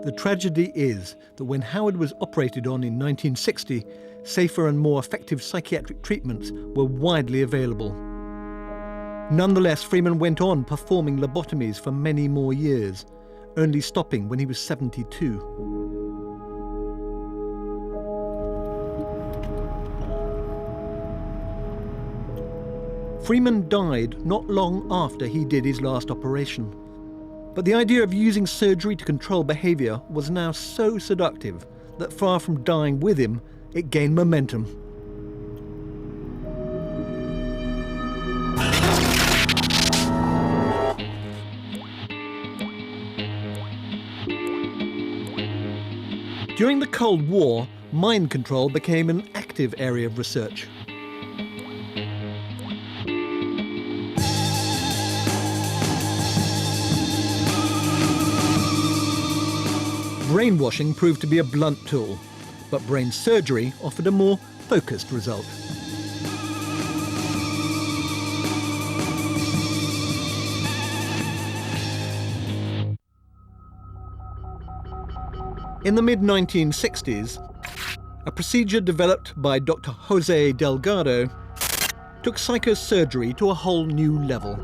The tragedy is that when Howard was operated on in 1960, safer and more effective psychiatric treatments were widely available. Nonetheless, Freeman went on performing lobotomies for many more years, only stopping when he was 72. Freeman died not long after he did his last operation. But the idea of using surgery to control behaviour was now so seductive that far from dying with him, it gained momentum. During the Cold War, mind control became an active area of research. Brainwashing proved to be a blunt tool, but brain surgery offered a more focused result. In the mid-1960s, a procedure developed by Dr. Jose Delgado took psychosurgery to a whole new level.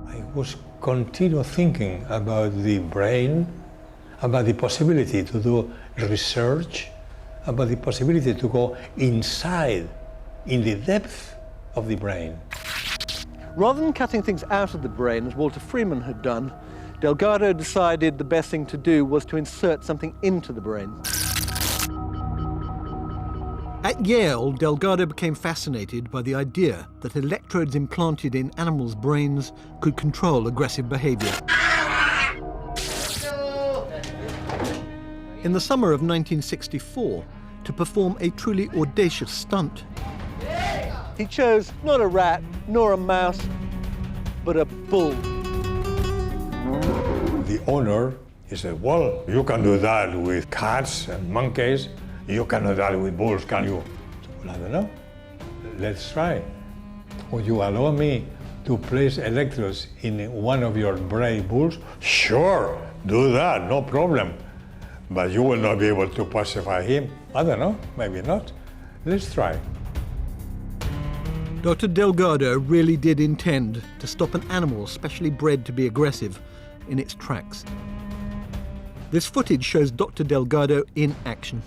I was continue thinking about the brain, about the possibility to do research, about the possibility to go inside, in the depth of the brain. Rather than cutting things out of the brain, as Walter Freeman had done, Delgado decided the best thing to do was to insert something into the brain. At Yale, Delgado became fascinated by the idea that electrodes implanted in animals' brains could control aggressive behavior. In the summer of 1964, to perform a truly audacious stunt, he chose not a rat nor a mouse, but a bull. The owner, he said, well, you can do that with cats and monkeys. You cannot do that with bulls, can you? Well, I don't know. Let's try. Would you allow me to place electrodes in one of your brave bulls? Sure, do that, no problem. But you will not be able to pacify him. I don't know, maybe not. Let's try. Dr. Delgado really did intend to stop an animal specially bred to be aggressive in its tracks. This footage shows Dr. Delgado in action.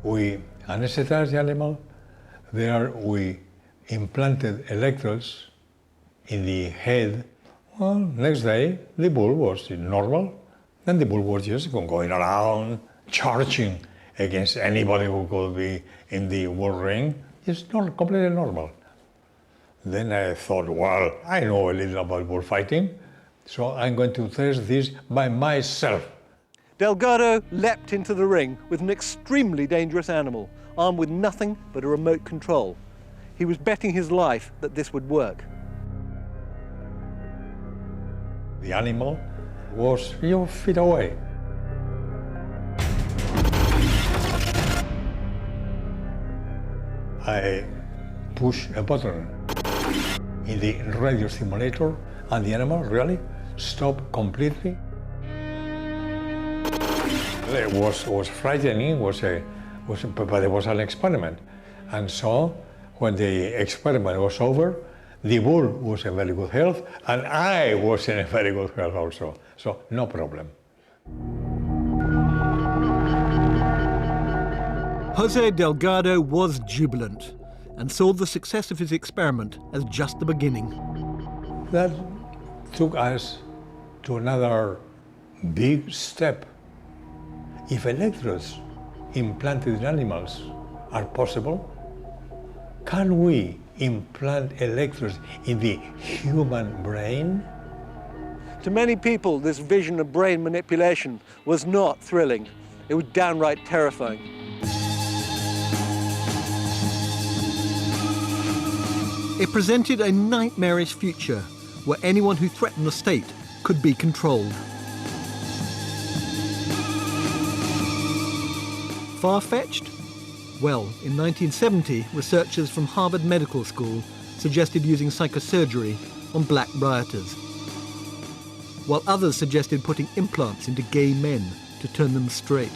We anesthetized the animal. There we implanted electrodes in the head. Well, next day, the bull was normal. And the bull was just going around, charging against anybody who could be in the bull ring. It's not completely normal. Then I thought, well, I know a little about bullfighting, so I'm going to test this by myself. Delgado leapt into the ring with an extremely dangerous animal, armed with nothing but a remote control. He was betting his life that this would work. The animal was a few feet away. I pushed a button in the radio stimulator, and the animal really stopped completely. It was frightening, but it was an experiment. And so, when the experiment was over, the bull was in very good health, and I was in a very good health also. So, no problem. Jose Delgado was jubilant and saw the success of his experiment as just the beginning. That took us to another big step. If electrodes implanted in animals are possible, can we implant electrodes in the human brain? To many people, this vision of brain manipulation was not thrilling. It was downright terrifying. It presented a nightmarish future where anyone who threatened the state could be controlled. Far-fetched? Well, in 1970, researchers from Harvard Medical School suggested using psychosurgery on black rioters, while others suggested putting implants into gay men to turn them straight.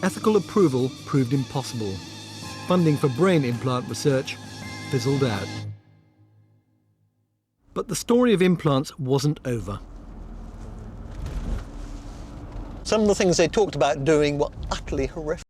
Ethical approval proved impossible. Funding for brain implant research fizzled out. But the story of implants wasn't over. Some of the things they talked about doing were utterly horrific.